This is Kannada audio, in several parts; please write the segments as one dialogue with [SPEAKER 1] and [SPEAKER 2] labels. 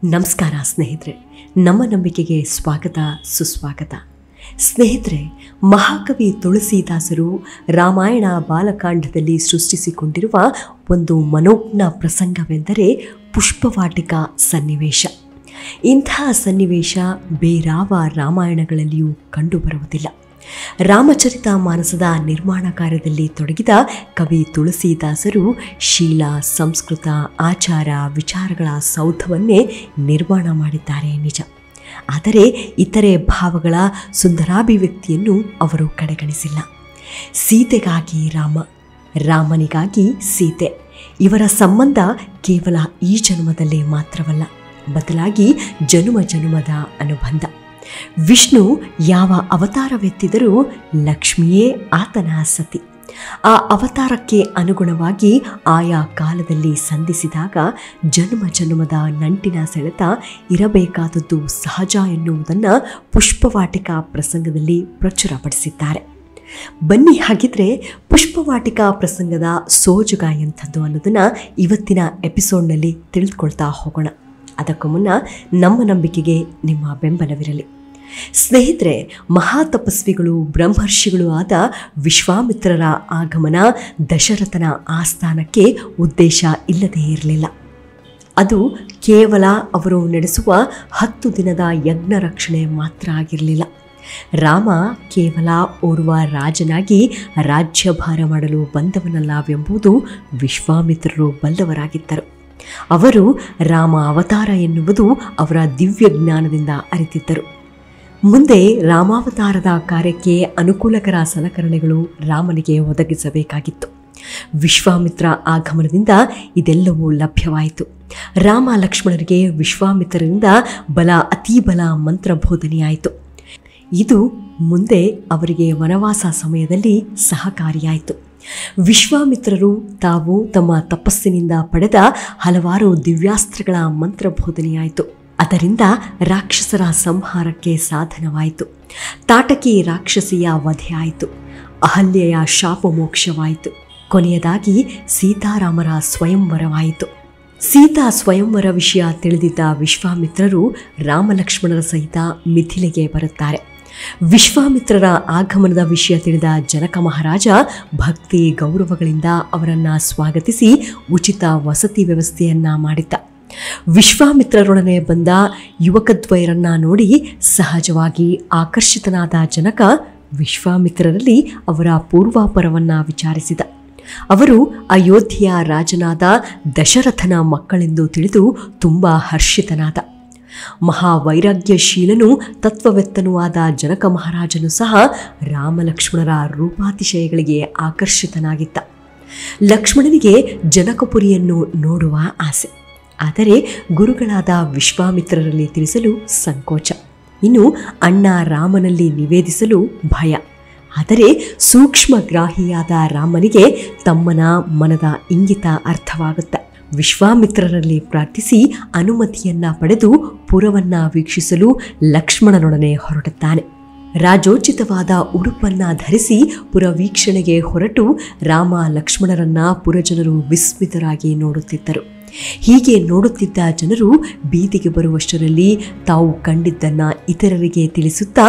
[SPEAKER 1] ನಮಸ್ಕಾರ ಸ್ನೇಹಿತರೆ, ನಮ್ಮ ನಂಬಿಕೆಗೆ ಸ್ವಾಗತ ಸುಸ್ವಾಗತ. ಸ್ನೇಹಿತರೆ, ಮಹಾಕವಿ ತುಳಸಿದಾಸರು ರಾಮಾಯಣ ಬಾಲಕಾಂಡದಲ್ಲಿ ಸೃಷ್ಟಿಸಿಕೊಂಡಿರುವ ಒಂದು ಮನೋಜ್ಞ ಪ್ರಸಂಗವೆಂದರೆ ಪುಷ್ಪವಾಟಿಕಾ ಸನ್ನಿವೇಶ. ಇಂತಹ ಸನ್ನಿವೇಶ ಬೇರಾವ ರಾಮಾಯಣಗಳಲ್ಲಿಯೂ ಕಂಡುಬರುವುದಿಲ್ಲ. ರಾಮಚರಿತಮಾನಸದ ನಿರ್ಮಾಣ ಕಾರ್ಯದಲ್ಲಿ ತೊಡಗಿದ ಕವಿ ತುಳಸಿದಾಸರು ಶೀಲ, ಸಂಸ್ಕೃತ, ಆಚಾರ, ವಿಚಾರಗಳ ಸೌಧವನ್ನೇ ನಿರ್ಮಾಣ ಮಾಡಿದ್ದಾರೆ ನಿಜ. ಆದರೆ ಇತರೆ ಭಾವಗಳ ಸುಂದರಾಭಿವ್ಯಕ್ತಿಯನ್ನು ಅವರು ಕಡೆಗಣಿಸಿಲ್ಲ. ಸೀತೆಗಾಗಿ ರಾಮ, ರಾಮನಿಗಾಗಿ ಸೀತೆ, ಇವರ ಸಂಬಂಧ ಕೇವಲ ಈ ಜನ್ಮದಲ್ಲಿ ಮಾತ್ರವಲ್ಲ, ಬದಲಾಗಿ ಜನುಮ ಜನುಮದ ಅನುಬಂಧ. ವಿಷ್ಣು ಯಾವ ಅವತಾರವೆತ್ತಿದರೂ ಲಕ್ಷ್ಮಿಯೇ ಆತನ ಸತಿ. ಆ ಅವತಾರಕ್ಕೆ ಅನುಗುಣವಾಗಿ ಆಯಾ ಕಾಲದಲ್ಲಿ ಸಂಧಿಸಿದಾಗ ಜನ್ಮ ಜನ್ಮದ ನಂಟಿನ ಸೆಳೆತ ಇರಬೇಕಾದದ್ದು ಸಹಜ ಎನ್ನುವುದನ್ನು ಪುಷ್ಪವಾಟಿಕಾ ಪ್ರಸಂಗದಲ್ಲಿ ಪ್ರಚುರಪಡಿಸಿದ್ದಾರೆ. ಬನ್ನಿ, ಹಾಗಿದ್ರೆ ಪುಷ್ಪವಾಟಿಕಾ ಪ್ರಸಂಗದ ಸೋಜುಗ ಎಂಥದ್ದು ಅನ್ನೋದನ್ನು ಇವತ್ತಿನ ಎಪಿಸೋಡ್ನಲ್ಲಿ ತಿಳಿದುಕೊಳ್ತಾ ಹೋಗೋಣ. ಅದಕ್ಕೂ ಮುನ್ನ ನಮ್ಮ ನಂಬಿಕೆಗೆ ನಿಮ್ಮ ಬೆಂಬಲವಿರಲಿ. ಸ್ನೇಹಿತರೆ, ಮಹಾತಪಸ್ವಿಗಳು ಬ್ರಹ್ಮರ್ಷಿಗಳು ಆದ ವಿಶ್ವಾಮಿತ್ರರ ಆಗಮನ ದಶರಥನ ಆಸ್ಥಾನಕ್ಕೆ ಉದ್ದೇಶ ಇಲ್ಲದೇ ಇರಲಿಲ್ಲ. ಅದು ಕೇವಲ ಅವರು ನಡೆಸುವ 10 ದಿನದ ಯಜ್ಞ ರಕ್ಷಣೆ ಮಾತ್ರ ಆಗಿರಲಿಲ್ಲ. ರಾಮ ಕೇವಲ ಓರ್ವ ರಾಜನಾಗಿ ರಾಜ್ಯಭಾರ ಮಾಡಲು ಬಂದವನಲ್ಲವೆಂಬುದು ವಿಶ್ವಾಮಿತ್ರರು ಬಲ್ಲವರಾಗಿದ್ದರು. ಅವರು ರಾಮ ಅವತಾರ ಎನ್ನುವುದು ಅವರ ದಿವ್ಯ ಜ್ಞಾನದಿಂದ ಅರಿತಿದ್ದರು. ಮುಂದೆ ರಾಮಾವತಾರದ ಕಾರ್ಯಕ್ಕೆ ಅನುಕೂಲಕರ ಸಲಕರಣೆಗಳು ರಾಮನಿಗೆ ಒದಗಿಸಬೇಕಾಗಿತ್ತು. ವಿಶ್ವಾಮಿತ್ರ ಆಗಮನದಿಂದ ಇದೆಲ್ಲವೂ ಲಭ್ಯವಾಯಿತು. ರಾಮ ಲಕ್ಷ್ಮಣರಿಗೆ ವಿಶ್ವಾಮಿತ್ರರಿಂದ ಅತೀಬಲ ಮಂತ್ರಬೋಧನೆಯಾಯಿತು. ಇದು ಮುಂದೆ ಅವರಿಗೆ ವನವಾಸ ಸಮಯದಲ್ಲಿ ಸಹಕಾರಿಯಾಯಿತು. ವಿಶ್ವಾಮಿತ್ರರು ತಾವು ತಮ್ಮ ತಪಸ್ಸಿನಿಂದ ಪಡೆದ ಹಲವಾರು ದಿವ್ಯಾಸ್ತ್ರಗಳ ಮಂತ್ರಬೋಧನೆಯಾಯಿತು. ಅದರಿಂದ ರಾಕ್ಷಸರ ಸಂಹಾರಕ್ಕೆ ಸಾಧನವಾಯಿತು. ತಾಟಕಿ ರಾಕ್ಷಸಿಯ ವಧೆ ಆಯಿತು. ಅಹಲ್ಯೆಯ ಶಾಪಮೋಕ್ಷವಾಯಿತು. ಕೊನೆಯದಾಗಿ ಸೀತಾರಾಮರ ಸ್ವಯಂವರವಾಯಿತು. ಸೀತಾ ಸ್ವಯಂವರ ವಿಷಯ ತಿಳಿದಿದ್ದ ವಿಶ್ವಾಮಿತ್ರರು ರಾಮಲಕ್ಷ್ಮಣರ ಸಹಿತ ಮಿಥಿಲೆಗೆ ಬರುತ್ತಾರೆ. ವಿಶ್ವಾಮಿತ್ರರ ಆಗಮನದ ವಿಷಯ ತಿಳಿದ ಜನಕ ಮಹಾರಾಜ ಭಕ್ತಿ ಗೌರವಗಳಿಂದ ಅವರನ್ನು ಸ್ವಾಗತಿಸಿ ಉಚಿತ ವಸತಿ ವ್ಯವಸ್ಥೆಯನ್ನ ಮಾಡಿದ್ದ. ವಿಶ್ವಾಮಿತ್ರರೊಡನೆ ಬಂದ ಯುವಕದ್ವಯರನ್ನ ನೋಡಿ ಸಹಜವಾಗಿ ಆಕರ್ಷಿತನಾದ ಜನಕ ವಿಶ್ವಾಮಿತ್ರರಲ್ಲಿ ಅವರ ಪೂರ್ವಾಪರವನ್ನ ವಿಚಾರಿಸಿದ. ಅವರು ಅಯೋಧ್ಯೆಯ ರಾಜನಾದ ದಶರಥನ ಮಕ್ಕಳೆಂದು ತಿಳಿದು ತುಂಬ ಹರ್ಷಿತನಾದ. ಮಹಾವೈರಾಗ್ಯಶೀಲನೂ ತತ್ವವೆತ್ತನೂ ಆದ ಜನಕ ಮಹಾರಾಜನು ಸಹ ರಾಮಲಕ್ಷ್ಮಣರ ರೂಪಾತಿಶಯಗಳಿಗೆ ಆಕರ್ಷಿತನಾಗಿದ್ದ. ಲಕ್ಷ್ಮಣನಿಗೆ ಜನಕಪುರಿಯನ್ನು ನೋಡುವ ಆಸೆ, ಆದರೆ ಗುರುಗಳಾದ ವಿಶ್ವಾಮಿತ್ರರಲ್ಲಿ ತಿಳಿಸಲು ಸಂಕೋಚ, ಇನ್ನು ಅಣ್ಣ ರಾಮನಲ್ಲಿ ನಿವೇದಿಸಲು ಭಯ. ಆದರೆ ಸೂಕ್ಷ್ಮಗ್ರಾಹಿಯಾದ ರಾಮನಿಗೆ ತಮ್ಮನ ಮನದ ಇಂಗಿತ ಅರ್ಥವಾಗುತ್ತೆ. ವಿಶ್ವಾಮಿತ್ರರಲ್ಲಿ ಪ್ರಾರ್ಥಿಸಿ ಅನುಮತಿಯನ್ನ ಪಡೆದು ಪುರವನ್ನ ವೀಕ್ಷಿಸಲು ಲಕ್ಷ್ಮಣನೊಡನೆ ಹೊರಡುತ್ತಾನೆ. ರಾಜೋಚಿತವಾದ ಉಡುಪನ್ನ ಧರಿಸಿ ಪುರ ವೀಕ್ಷಣೆಗೆ ಹೊರಟು ರಾಮ ಲಕ್ಷ್ಮಣರನ್ನ ಪುರಜನರು ವಿಸ್ಮಿತರಾಗಿ ನೋಡುತ್ತಿದ್ದರು. ಹೀಗೆ ನೋಡುತ್ತಿದ್ದ ಜನರು ಬೀದಿಗೆ ಬರುವಷ್ಟರಲ್ಲಿ ತಾವು ಕಂಡಿದ್ದನ್ನು ಇತರರಿಗೆ ತಿಳಿಸುತ್ತಾ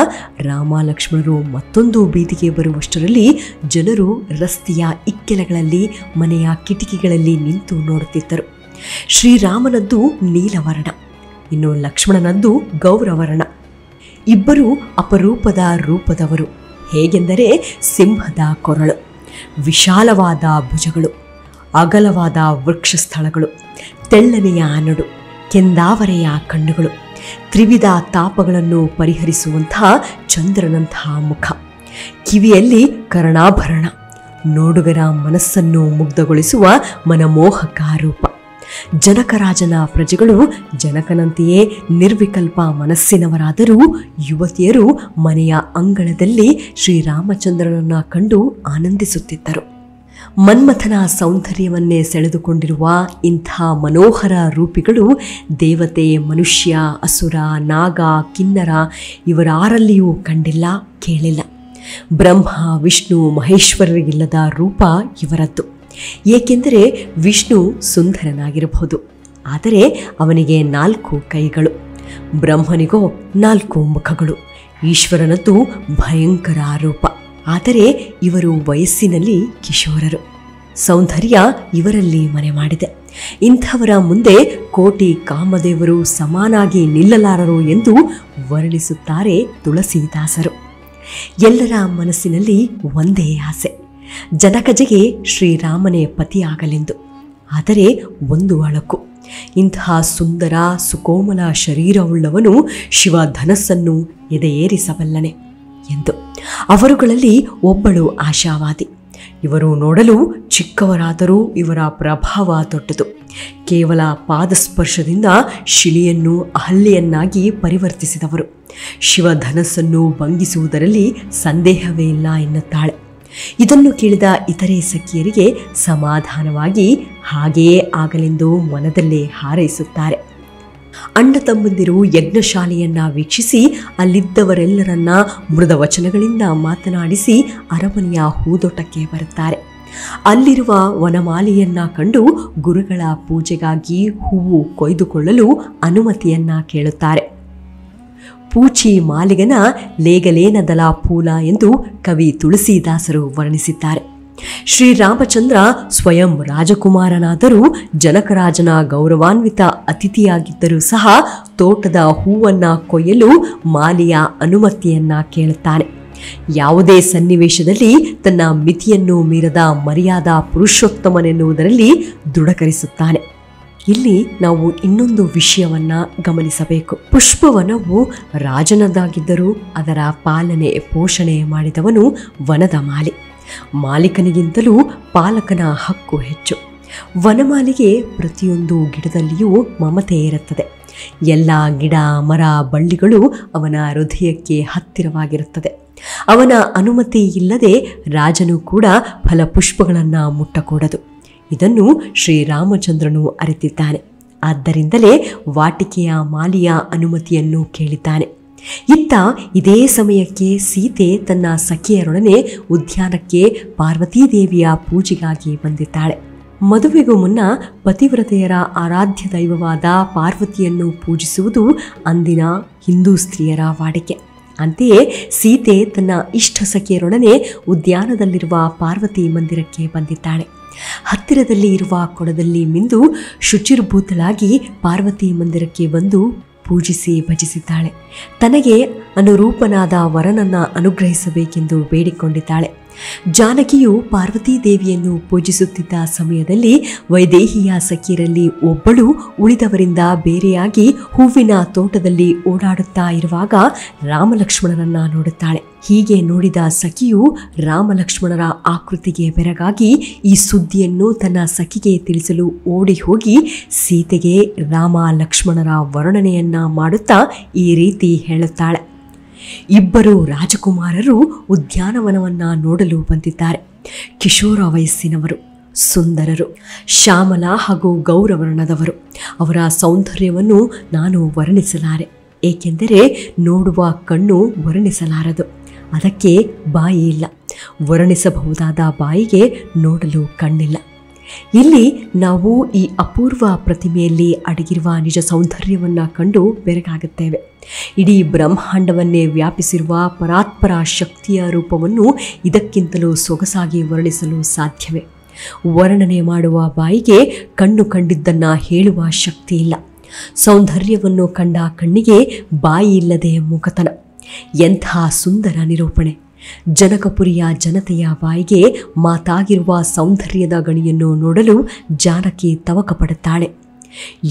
[SPEAKER 1] ರಾಮ ಲಕ್ಷ್ಮಣರು ಮತ್ತೊಂದು ಬೀದಿಗೆ ಬರುವಷ್ಟರಲ್ಲಿ ಜನರು ರಸ್ತೆಯ ಇಕ್ಕೆಲಗಳಲ್ಲಿ, ಮನೆಯ ಕಿಟಕಿಗಳಲ್ಲಿ ನಿಂತು ನೋಡುತ್ತಿದ್ದರು. ಶ್ರೀರಾಮನದ್ದು ನೀಲವರ್ಣ, ಇನ್ನು ಲಕ್ಷ್ಮಣನದ್ದು ಗೌರವರ್ಣ. ಇಬ್ಬರು ಅಪರೂಪದ ರೂಪದವರು. ಹೇಗೆಂದರೆ ಸಿಂಹದ ಕೊರಳು, ವಿಶಾಲವಾದ ಭುಜಗಳು, ಅಗಲವಾದ ವೃಕ್ಷಸ್ಥಳಗಳು, ತೆಳ್ಳನೆಯ ನಡು, ಕೆಂದಾವರೆಯ ಕಣ್ಣುಗಳು, ತ್ರಿವಿಧ ತಾಪಗಳನ್ನು ಪರಿಹರಿಸುವಂತಹ ಚಂದ್ರನಂತಹ ಮುಖ, ಕಿವಿಯಲ್ಲಿ ಕರ್ಣಾಭರಣ, ನೋಡುಗರ ಮನಸ್ಸನ್ನು ಮುಗ್ಧಗೊಳಿಸುವ ಮನಮೋಹಕ ರೂಪ. ಜನಕರಾಜನ ಪ್ರಜೆಗಳು ಜನಕನಂತೆಯೇ ನಿರ್ವಿಕಲ್ಪ ಮನಸ್ಸಿನವರಾದರೂ ಯುವತಿಯರು ಮನೆಯ ಅಂಗಳದಲ್ಲಿ ಶ್ರೀರಾಮಚಂದ್ರನನ್ನು ಕಂಡು ಆನಂದಿಸುತ್ತಿದ್ದರು. ಮನ್ಮಥನ ಸೌಂದರ್ಯವನ್ನೇ ಸೆಳೆದುಕೊಂಡಿರುವ ಇಂಥ ಮನೋಹರ ರೂಪಿಗಳು ದೇವತೆ, ಮನುಷ್ಯ, ಅಸುರ, ನಾಗ, ಕಿನ್ನರ ಇವರಾರಲ್ಲಿಯೂ ಕಂಡಿಲ್ಲ, ಕೇಳಿಲ್ಲ. ಬ್ರಹ್ಮ, ವಿಷ್ಣು, ಮಹೇಶ್ವರರಿಗಿಲ್ಲದ ರೂಪ ಇವರದ್ದು. ಏಕೆಂದರೆ ವಿಷ್ಣು ಸುಂದರನಾಗಿರಬಹುದು, ಆದರೆ ಅವನಿಗೆ 4 ಕೈಗಳು, ಬ್ರಹ್ಮನಿಗೋ 4 ಮುಖಗಳು. ಈಶ್ವರನದ್ದು ಭಯಂಕರ ರೂಪ. ಆದರೆ ಇವರು ವಯಸ್ಸಿನಲ್ಲಿ ಕಿಶೋರರು. ಸೌಂದರ್ಯ ಇವರಲ್ಲಿ ಮನೆ ಮಾಡಿದೆ. ಇಂಥವರ ಮುಂದೆ ಕೋಟಿ ಕಾಮದೇವರು ಸಮಾನಾಗಿ ನಿಲ್ಲಲಾರರು ಎಂದು ವರ್ಣಿಸುತ್ತಾರೆ ತುಳಸಿದಾಸರು. ಎಲ್ಲರ ಮನಸ್ಸಿನಲ್ಲಿ ಒಂದೇ ಆಸೆ, ಜನಕಜೆಗೆ ಶ್ರೀರಾಮನೇ ಪತಿಯಾಗಲೆಂದು. ಆದರೆ ಒಂದು ಅಳಕು, ಇಂತಹ ಸುಂದರ ಸುಕೋಮಲ ಶರೀರವುಳ್ಳವನು ಶಿವಧನಸ್ಸನ್ನು ಎದೆಯೇರಿಸಬಲ್ಲನೆ ಎಂದು. ಅವರುಗಳಲ್ಲಿ ಒಬ್ಬಳು ಆಶಾವಾದಿ. ಇವರು ನೋಡಲು ಚಿಕ್ಕವರಾದರೂ ಇವರ ಪ್ರಭಾವ ದೊಡ್ಡದು. ಕೇವಲ ಪಾದಸ್ಪರ್ಶದಿಂದ ಶಿಲೆಯನ್ನು ಅಹಲ್ಯೆಯನ್ನಾಗಿ ಪರಿವರ್ತಿಸಿದವರು. ಶಿವಧನಸ್ಸನ್ನು ಭಂಗಿಸುವುದರಲ್ಲಿ ಸಂದೇಹವೇ ಇಲ್ಲ ಎನ್ನುತ್ತಾಳೆ. ಇದನ್ನು ಕೇಳಿದ ಇತರೆ ಸಖಿಯರಿಗೆ ಸಮಾಧಾನವಾಗಿ ಹಾಗೆಯೇ ಆಗಲೆಂದು ಮನದಲ್ಲೇ ಹಾರೈಸುತ್ತಾರೆ. ಅಣ್ಣ ತಮ್ಮಂದಿರು ಯಜ್ಞಶಾಲೆಯನ್ನ ವೀಕ್ಷಿಸಿ ಅಲ್ಲಿದ್ದವರೆಲ್ಲರನ್ನ ಮೃದ ವಚನಗಳಿಂದ ಮಾತನಾಡಿಸಿ ಅರಮನೆಯ ಹೂದೋಟಕ್ಕೆ ಬರುತ್ತಾರೆ. ಅಲ್ಲಿರುವ ವನಮಾಲೆಯನ್ನ ಕಂಡು ಗುರುಗಳ ಪೂಜೆಗಾಗಿ ಹೂವು ಕೊಯ್ದುಕೊಳ್ಳಲು ಅನುಮತಿಯನ್ನ ಕೇಳುತ್ತಾರೆ. ಪೂಚಿ ಮಾಲಿಗನ ಲೇಗಲೇನದಲ ಪೂಲ ಎಂದು ಕವಿ ತುಳಸಿದಾಸರು ವರ್ಣಿಸಿದ್ದಾರೆ. ಶ್ರೀರಾಮಚಂದ್ರ ಸ್ವಯಂ ರಾಜಕುಮಾರನಾದರೂ ಜನಕರಾಜನ ಗೌರವಾನ್ವಿತ ಅತಿಥಿಯಾಗಿದ್ದರೂ ಸಹ ತೋಟದ ಹೂವನ್ನ ಕೊಯ್ಯಲು ಮಾಲಿಯ ಅನುಮತಿಯನ್ನ ಕೇಳುತ್ತಾನೆ. ಯಾವುದೇ ಸನ್ನಿವೇಶದಲ್ಲಿ ತನ್ನ ಮಿತಿಯನ್ನು ಮೀರದ ಮರ್ಯಾದಾ ಪುರುಷೋತ್ತಮನೆನ್ನುವುದರಲ್ಲಿ ದೃಢಕರಿಸುತ್ತಾನೆ. ಇಲ್ಲಿ ನಾವು ಇನ್ನೊಂದು ವಿಷಯವನ್ನ ಗಮನಿಸಬೇಕು. ಪುಷ್ಪವನವು ರಾಜನದಾಗಿದ್ದರೂ ಅದರ ಪಾಲನೆ ಪೋಷಣೆ ಮಾಡಿದವನು ವನದ ಮಾಲಿ. ಮಾಲೀಕನಿಗಿಂತಲೂ ಪಾಲಕನ ಹಕ್ಕು ಹೆಚ್ಚು. ವನಮಾಲಿಗೆ ಪ್ರತಿಯೊಂದು ಗಿಡದಲ್ಲಿಯೂ ಮಮತೆ ಇರುತ್ತದೆ. ಎಲ್ಲ ಗಿಡ ಮರ ಬಳ್ಳಿಗಳು ಅವನ ಹೃದಯಕ್ಕೆ ಹತ್ತಿರವಾಗಿರುತ್ತದೆ. ಅವನ ಅನುಮತಿ ಇಲ್ಲದೆ ರಾಜನು ಕೂಡ ಫಲಪುಷ್ಪಗಳನ್ನು ಮುಟ್ಟಕೂಡದು. ಇದನ್ನು ಶ್ರೀರಾಮಚಂದ್ರನು ಅರಿತಿದ್ದಾನೆ. ಆದ್ದರಿಂದಲೇ ವಾಟಿಕೆಯ ಮಾಲಿಯ ಅನುಮತಿಯನ್ನು ಕೇಳಿದ್ದಾನೆ. ಇತ್ತ ಇದೇ ಸಮಯಕ್ಕೆ ಸೀತೆ ತನ್ನ ಸಖಿಯರೊಡನೆ ಉದ್ಯಾನಕ್ಕೆ ಪಾರ್ವತೀದೇವಿಯ ಪೂಜೆಗಾಗಿ ಬಂದಿದ್ದಾಳೆ. ಮದುವೆಗೂ ಮುನ್ನ ಪತಿವ್ರತೆಯರ ಆರಾಧ್ಯ ದೈವವಾದ ಪಾರ್ವತಿಯನ್ನು ಪೂಜಿಸುವುದು ಅಂದಿನ ಹಿಂದೂ ಸ್ತ್ರೀಯರ ವಾಡಿಕೆ. ಅಂತೆಯೇ ಸೀತೆ ತನ್ನ ಇಷ್ಟ ಸಖಿಯರೊಡನೆ ಉದ್ಯಾನದಲ್ಲಿರುವ ಪಾರ್ವತಿ ಮಂದಿರಕ್ಕೆ ಬಂದಿದ್ದಾಳೆ. ಹತ್ತಿರದಲ್ಲಿ ಇರುವ ಕೊಳದಲ್ಲಿ ಮಿಂದು ಶುಚಿರ್ಭೂತಳಾಗಿ ಪಾರ್ವತಿ ಮಂದಿರಕ್ಕೆ ಬಂದು ಪೂಜಿಸಿ ಭಜಿಸಿದ್ದಾಳೆ. ತನಗೆ ಅನುರೂಪನಾದ ವರನನ್ನ ಅನುಗ್ರಹಿಸಬೇಕೆಂದು ಬೇಡಿಕೊಂಡಿದ್ದಾಳೆ. ಜಾನಕಿಯು ಪಾರ್ವತೀ ದೇವಿಯನ್ನು ಪೂಜಿಸುತ್ತಿದ್ದ ಸಮಯದಲ್ಲಿ ವೈದೇಹಿಯ ಸಖಿಯರಲ್ಲಿ ಒಬ್ಬಳು ಉಳಿದವರಿಂದ ಬೇರೆಯಾಗಿ ಹೂವಿನ ತೋಟದಲ್ಲಿ ಓಡಾಡುತ್ತಾ ಇರುವಾಗ ರಾಮಲಕ್ಷ್ಮಣರನ್ನ ನೋಡುತ್ತಾಳೆ. ಹೀಗೆ ನೋಡಿದ ಸಖಿಯು ರಾಮಲಕ್ಷ್ಮಣರ ಆಕೃತಿಗೆ ಬೆರಗಾಗಿ ಈ ಸುದ್ದಿಯನ್ನು ತನ್ನ ಸಖಿಗೆ ತಿಳಿಸಲು ಓಡಿ ಹೋಗಿ ಸೀತೆಗೆ ರಾಮ ಲಕ್ಷ್ಮಣರ ವರ್ಣನೆಯನ್ನ ಮಾಡುತ್ತಾ ಈ ರೀತಿ ಹೇಳುತ್ತಾಳೆ. ಇಬ್ಬರು ರಾಜಕುಮಾರರು ಉದ್ಯಾನವನವನ್ನ ನೋಡಲು ಬಂದಿದ್ದಾರೆ. ಕಿಶೋರ ವಯಸ್ಸಿನವರು, ಸುಂದರರು, ಶ್ಯಾಮಲ ಹಾಗೂ ಗೌರವರ್ಣದವರು. ಅವರ ಸೌಂದರ್ಯವನ್ನು ನಾನು ವರ್ಣಿಸಲಾರೆ, ಏಕೆಂದರೆ ನೋಡುವ ಕಣ್ಣು ವರ್ಣಿಸಲಾರದು. ಅದಕ್ಕೆ ಬಾಯಿ ಇಲ್ಲ. ವರ್ಣಿಸಬಹುದಾದ ಬಾಯಿಗೆ ನೋಡಲು ಕಣ್ಣಿಲ್ಲ. ಇಲ್ಲಿ ನಾವು ಈ ಅಪೂರ್ವ ಪ್ರತಿಮೆಯಲ್ಲಿ ಅಡಗಿರುವ ನಿಜ ಸೌಂದರ್ಯವನ್ನು ಕಂಡು ಬೆರಗಾಗುತ್ತೇವೆ. ಇಡೀ ಬ್ರಹ್ಮಾಂಡವನ್ನೇ ವ್ಯಾಪಿಸಿರುವ ಪರಾತ್ಪರ ಶಕ್ತಿಯ ರೂಪವನ್ನು ಇದಕ್ಕಿಂತಲೂ ಸೊಗಸಾಗಿ ವರ್ಣಿಸಲು ಸಾಧ್ಯವೇ? ವರ್ಣನೆ ಮಾಡುವ ಬಾಯಿಗೆ ಕಣ್ಣು ಕಂಡಿದ್ದನ್ನು ಹೇಳುವ ಶಕ್ತಿ ಇಲ್ಲ. ಸೌಂದರ್ಯವನ್ನು ಕಂಡ ಕಣ್ಣಿಗೆ ಬಾಯಿ ಇಲ್ಲದೆ ಮೂಕತನ. ಎಂಥ ಸುಂದರ ನಿರೂಪಣೆ! ಜನಕಪುರಿಯ ಜನತೆಯ ಬಾಯಿಗೆ ಮಾತಾಗಿರುವ ಸೌಂದರ್ಯದ ಗಣಿಯನ್ನು ನೋಡಲು ಜಾನಕಿ ತವಕ ಪಡುತ್ತಾಳೆ.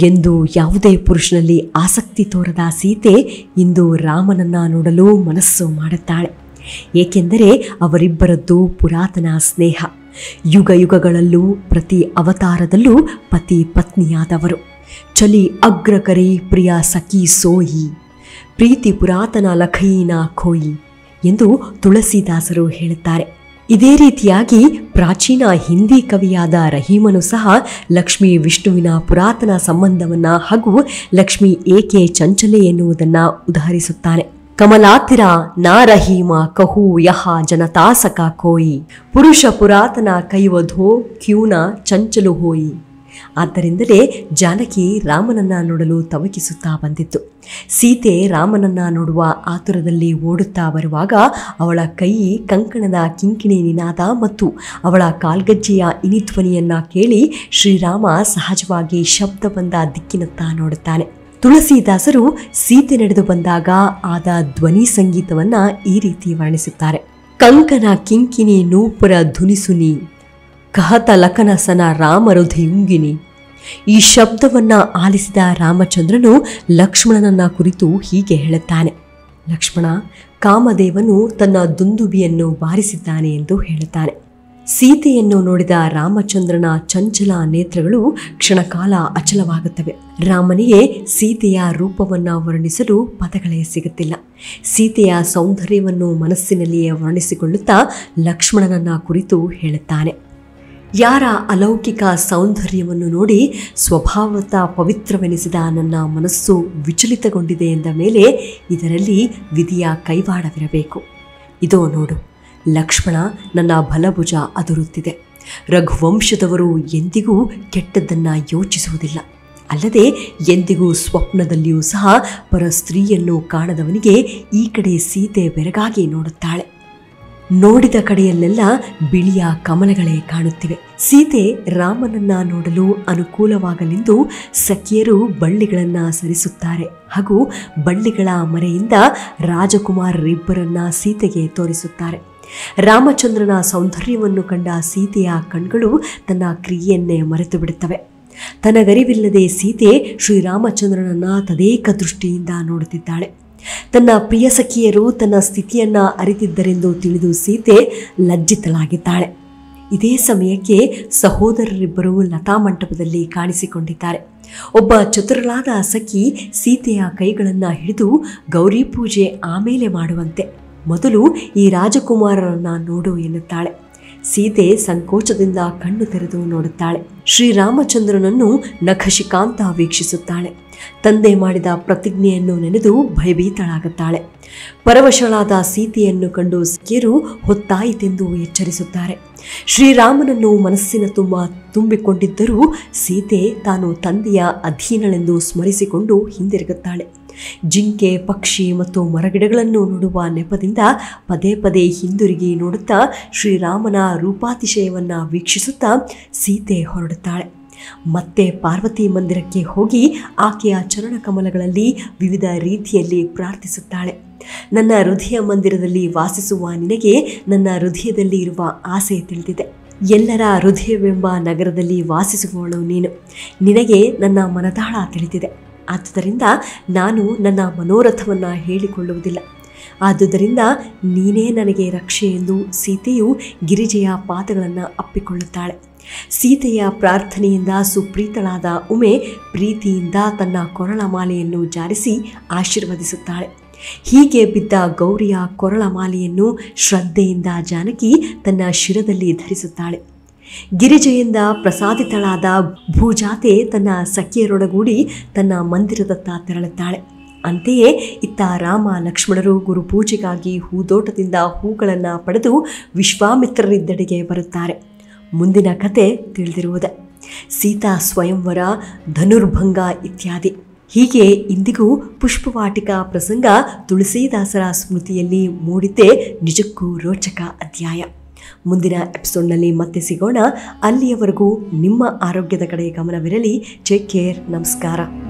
[SPEAKER 1] ಎಂದು ಯಾವುದೇ ಪುರುಷನಲ್ಲಿ ಆಸಕ್ತಿ ತೋರದ ಸೀತೆ ಇಂದು ರಾಮನನ್ನ ನೋಡಲು ಮನಸ್ಸು ಮಾಡುತ್ತಾಳೆ. ಏಕೆಂದರೆ ಅವರಿಬ್ಬರದ್ದು ಪುರಾತನ ಸ್ನೇಹ. ಯುಗ ಯುಗಗಳಲ್ಲೂ ಪ್ರತಿ ಅವತಾರದಲ್ಲೂ ಪತಿ ಪತ್ನಿಯಾದವರು. ಚಲಿ ಅಗ್ರಕರಿ ಪ್ರಿಯ ಸಖಿ ಸೋಯಿ, ಪ್ರೀತಿ ಪುರಾತನ ಲಖೀನ ಖೋಯಿ ಎಂದು ತುಳಸಿದಾಸರು ಹೇಳುತ್ತಾರೆ. ಇದೇ ರೀತಿಯಾಗಿ ಪ್ರಾಚೀನ ಹಿಂದಿ ಕವಿಯಾದ ರಹೀಮನು ಸಹ ಲಕ್ಷ್ಮೀ ವಿಷ್ಣುವಿನ ಪುರಾತನ ಸಂಬಂಧವನ್ನು ಹಾಗೂ ಲಕ್ಷ್ಮಿ ಏಕೆ ಚಂಚಲೆ ಎನ್ನುವುದನ್ನು ಉದಾಹರಿಸುತ್ತಾನೆ. ಕಮಲಾತಿರ ನಾ ರಹೀಮ ಕಹು ಯಹ ಜನತಾಸಕ ಕೋಯಿ, ಪುರುಷ ಪುರಾತನ ಕೈವಧೋ ಕ್ಯೂನ ಚಂಚಲು ಹೋಯಿ. ಆದ್ದರಿಂದಲೇ ಜಾನಕಿ ರಾಮನನ್ನ ನೋಡಲು ತವಕಿಸುತ್ತಾ ಬಂದಿತ್ತು. ಸೀತೆ ರಾಮನನ್ನ ನೋಡುವ ಆತುರದಲ್ಲಿ ಓಡುತ್ತಾ ಬರುವಾಗ ಅವಳ ಕೈ ಕಂಕಣದ ಕಿಂಕಿಣಿ ನಿನಾದ ಮತ್ತು ಅವಳ ಕಾಲ್ಗಜ್ಜೆಯ ಇನಿಧ್ವನಿಯನ್ನ ಕೇಳಿ ಶ್ರೀರಾಮ ಸಹಜವಾಗಿ ಶಬ್ದ ಬಂದ ದಿಕ್ಕಿನತ್ತ ನೋಡುತ್ತಾನೆ. ತುಳಸಿದಾಸರು ಸೀತೆ ನಡೆದು ಬಂದಾಗ ಆದ ಧ್ವನಿ ಸಂಗೀತವನ್ನ ಈ ರೀತಿ ವರ್ಣಿಸುತ್ತಾರೆ. ಕಂಕನ ಕಿಂಕಿಣಿ ನೂಪುರ ಧುನಿಸುನಿ ಕಹತ ಲಕನಸನ ರಾಮರುಧಿಯುಂಗಿನಿ. ಈ ಶಬ್ದವನ್ನ ಆಲಿಸಿದ ರಾಮಚಂದ್ರನು ಲಕ್ಷ್ಮಣನನ್ನ ಕುರಿತು ಹೀಗೆ ಹೇಳುತ್ತಾನೆ. ಲಕ್ಷ್ಮಣ, ಕಾಮದೇವನು ತನ್ನ ದುಂದುಬಿಯನ್ನು ಬಾರಿಸಿದ್ದಾನೆ ಎಂದು ಹೇಳುತ್ತಾನೆ. ಸೀತೆಯನ್ನು ನೋಡಿದ ರಾಮಚಂದ್ರನ ಚಂಚಲ ನೇತ್ರಗಳು ಕ್ಷಣಕಾಲ ಅಚಲವಾಗುತ್ತವೆ. ರಾಮನಿಗೆ ಸೀತೆಯ ರೂಪವನ್ನು ವರ್ಣಿಸಲು ಪದಗಳೇ ಸಿಗುತ್ತಿಲ್ಲ. ಸೀತೆಯ ಸೌಂದರ್ಯವನ್ನು ಮನಸ್ಸಿನಲ್ಲಿಯೇ ವರ್ಣಿಸಿಕೊಳ್ಳುತ್ತಾ ಲಕ್ಷ್ಮಣನನ್ನ ಕುರಿತು ಹೇಳುತ್ತಾನೆ. ಯಾರ ಅಲೌಕಿಕ ಸೌಂದರ್ಯವನ್ನು ನೋಡಿ ಸ್ವಭಾವತಃ ಪವಿತ್ರವೆನಿಸಿದ ನನ್ನ ಮನಸ್ಸು ವಿಚಲಿತಗೊಂಡಿದೆ ಎಂದ ಮೇಲೆ ಇದರಲ್ಲಿ ವಿಧಿಯ ಕೈವಾಡವಿರಬೇಕು. ಇದೋ ನೋಡು ಲಕ್ಷ್ಮಣ, ನನ್ನ ಬಲಭುಜ ಅದುರುತ್ತಿದೆ. ರಘುವಂಶದವರು ಎಂದಿಗೂ ಕೆಟ್ಟದ್ದನ್ನು ಯೋಚಿಸುವುದಿಲ್ಲ. ಅಲ್ಲದೆ ಎಂದಿಗೂ ಸ್ವಪ್ನದಲ್ಲಿಯೂ ಸಹ ಪರ ಸ್ತ್ರೀಯನ್ನು ಕಾಣದವನಿಗೆ ಈ ಕಡೆ ಸೀತೆ ಬೆರಗಾಗಿ ನೋಡುತ್ತಾಳೆ. ನೋಡಿದ ಕಡೆಯಲ್ಲೆಲ್ಲ ಬಿಳಿಯ ಕಮಲಗಳೇ ಕಾಣುತ್ತಿವೆ. ಸೀತೆ ರಾಮನನ್ನ ನೋಡಲು ಅನುಕೂಲವಾಗಲೆಂದು ಸಖಿಯರು ಬಳ್ಳಿಗಳನ್ನು ಸರಿಸುತ್ತಾರೆ ಹಾಗೂ ಬಳ್ಳಿಗಳ ಮರೆಯಿಂದ ರಾಜಕುಮಾರರಿಬ್ಬರನ್ನ ಸೀತೆಗೆ ತೋರಿಸುತ್ತಾರೆ. ರಾಮಚಂದ್ರನ ಸೌಂದರ್ಯವನ್ನು ಕಂಡ ಸೀತೆಯ ಕಣ್ಗಳು ತನ್ನ ಕ್ರಿಯೆಯನ್ನೇ ಮರೆತು ಬಿಡುತ್ತವೆ. ತನಗರಿವಿಲ್ಲದೆ ಸೀತೆ ಶ್ರೀರಾಮಚಂದ್ರನನ್ನ ತದೇಕ ದೃಷ್ಟಿಯಿಂದ ನೋಡುತ್ತಿದ್ದಾಳೆ. ತನ್ನ ಪ್ರಿಯ ಸಖಿಯರು ತನ್ನ ಸ್ಥಿತಿಯನ್ನ ಅರಿತಿದ್ದರೆಂದು ತಿಳಿದು ಸೀತೆ ಲಜ್ಜಿತಳಾಗಿದ್ದಾಳೆ. ಇದೇ ಸಮಯಕ್ಕೆ ಸಹೋದರರಿಬ್ಬರು ಲತಾ ಮಂಟಪದಲ್ಲಿ ಕಾಣಿಸಿಕೊಂಡಿದ್ದಾರೆ. ಒಬ್ಬ ಚತುರಳಾದ ಸಖಿ ಸೀತೆಯ ಕೈಗಳನ್ನು ಹಿಡಿದು ಗೌರಿ ಪೂಜೆ ಆಮೇಲೆ ಮಾಡುವಂತೆ, ಮೊದಲು ಈ ರಾಜಕುಮಾರರನ್ನ ನೋಡು ಎನ್ನುತ್ತಾಳೆ. ಸೀತೆ ಸಂಕೋಚದಿಂದ ಕಣ್ಣು ತೆರೆದು ನೋಡುತ್ತಾಳೆ. ಶ್ರೀರಾಮಚಂದ್ರನನ್ನು ನಖಶಿಕಾಂತ ವೀಕ್ಷಿಸುತ್ತಾಳೆ. ತಂದೆ ಮಾಡಿದ ಪ್ರತಿಜ್ಞೆಯನ್ನು ನೆನೆದು ಭಯಭೀತಳಾಗುತ್ತಾಳೆ. ಪರವಶಳಾದ ಸೀತೆಯನ್ನು ಕಂಡು ಸಖಿಯರು ಹೊತ್ತಾಯಿತೆಂದು ಎಚ್ಚರಿಸುತ್ತಾರೆ. ಶ್ರೀರಾಮನನ್ನು ಮನಸ್ಸಿನ ತುಂಬಿಕೊಂಡಿದ್ದರೂ ಸೀತೆ ತಾನು ತಂದೆಯ ಅಧೀನಳೆಂದು ಸ್ಮರಿಸಿಕೊಂಡು ಹಿಂದಿರುಗುತ್ತಾಳೆ. ಜಿಂಕೆ, ಪಕ್ಷಿ ಮತ್ತು ಮರಗಿಡಗಳನ್ನು ನೋಡುವ ನೆಪದಿಂದ ಪದೇ ಪದೇ ಹಿಂದಿರುಗಿ ನೋಡುತ್ತಾ ಶ್ರೀರಾಮನ ರೂಪಾತಿಶಯವನ್ನು ವೀಕ್ಷಿಸುತ್ತಾ ಸೀತೆ ಹೊರಡುತ್ತಾಳೆ. ಮತ್ತೆ ಪಾರ್ವತಿ ಮಂದಿರಕ್ಕೆ ಹೋಗಿ ಆಕೆಯ ಚರಣಕಮಲಗಳಲ್ಲಿ ವಿವಿಧ ರೀತಿಯಲ್ಲಿ ಪ್ರಾರ್ಥಿಸುತ್ತಾಳೆ. ನನ್ನ ಹೃದಯ ಮಂದಿರದಲ್ಲಿ ವಾಸಿಸುವ ನಿನಗೆ ನನ್ನ ಹೃದಯದಲ್ಲಿ ಇರುವ ಆಸೆ ತಿಳಿದಿದೆ. ಎಲ್ಲರ ಹೃದಯವೆಂಬ ನಗರದಲ್ಲಿ ವಾಸಿಸುವವಳು ನೀನು. ನಿನಗೆ ನನ್ನ ಮನದಾಳ ತಿಳಿದಿದೆ. ಆದುದರಿಂದ ನಾನು ನನ್ನ ಮನೋರಥವನ್ನು ಹೇಳಿಕೊಳ್ಳುವುದಿಲ್ಲ. ಆದುದರಿಂದ ನೀನೇ ನನಗೆ ರಕ್ಷೆ ಎಂದು ಸೀತೆಯು ಗಿರಿಜೆಯ ಪಾದಗಳನ್ನು ಅಪ್ಪಿಕೊಳ್ಳುತ್ತಾಳೆ. ಸೀತೆಯ ಪ್ರಾರ್ಥನೆಯಿಂದ ಸುಪ್ರೀತಳಾದ ಉಮೆ ಪ್ರೀತಿಯಿಂದ ತನ್ನ ಕೊರಳ ಮಾಲೆಯನ್ನು ಜಾರಿಸಿ ಆಶೀರ್ವದಿಸುತ್ತಾಳೆ. ಹೀಗೆ ಬಿದ್ದ ಗೌರಿಯ ಕೊರಳ ಮಾಲೆಯನ್ನು ಶ್ರದ್ಧೆಯಿಂದ ಜಾನಕಿ ತನ್ನ ಶಿರದಲ್ಲಿ ಧರಿಸುತ್ತಾಳೆ. ಗಿರಿಜೆಯಿಂದ ಪ್ರಸಾದಿತಳಾದ ಭೂಜಾತೆ ತನ್ನ ಸಖಿಯರೊಡಗೂಡಿ ತನ್ನ ಮಂದಿರದತ್ತ ತೆರಳುತ್ತಾಳೆ. ಅಂತೆಯೇ ಇತ್ತ ರಾಮ ಲಕ್ಷ್ಮಣರು ಗುರುಪೂಜೆಗಾಗಿ ಹೂದೋಟದಿಂದ ಹೂಗಳನ್ನು ಪಡೆದು ವಿಶ್ವಾಮಿತ್ರರಿದ್ದೆಡೆಗೆ ಬರುತ್ತಾರೆ. ಮುಂದಿನ ಕತೆ ತಿಳಿದಿರುವುದೇ. ಸೀತಾ ಸ್ವಯಂವರ, ಧನುರ್ಭಂಗ ಇತ್ಯಾದಿ. ಹೀಗೆ ಇಂದಿಗೂ ಪುಷ್ಪವಾಟಿಕಾ ಪ್ರಸಂಗ ತುಳಸೀದಾಸರ ಸ್ಮೃತಿಯಲ್ಲಿ ಮೂಡಿದ್ದೇ ನಿಜಕ್ಕೂ ರೋಚಕ ಅಧ್ಯಾಯ. ಮುಂದಿನ ಎಪಿಸೋಡ್ನಲ್ಲಿ ಮತ್ತೆ ಸಿಗೋಣ. ಅಲ್ಲಿಯವರೆಗೂ ನಿಮ್ಮ ಆರೋಗ್ಯದ ಕಡೆ ಗಮನವಿರಲಿ. Take care. ನಮಸ್ಕಾರ.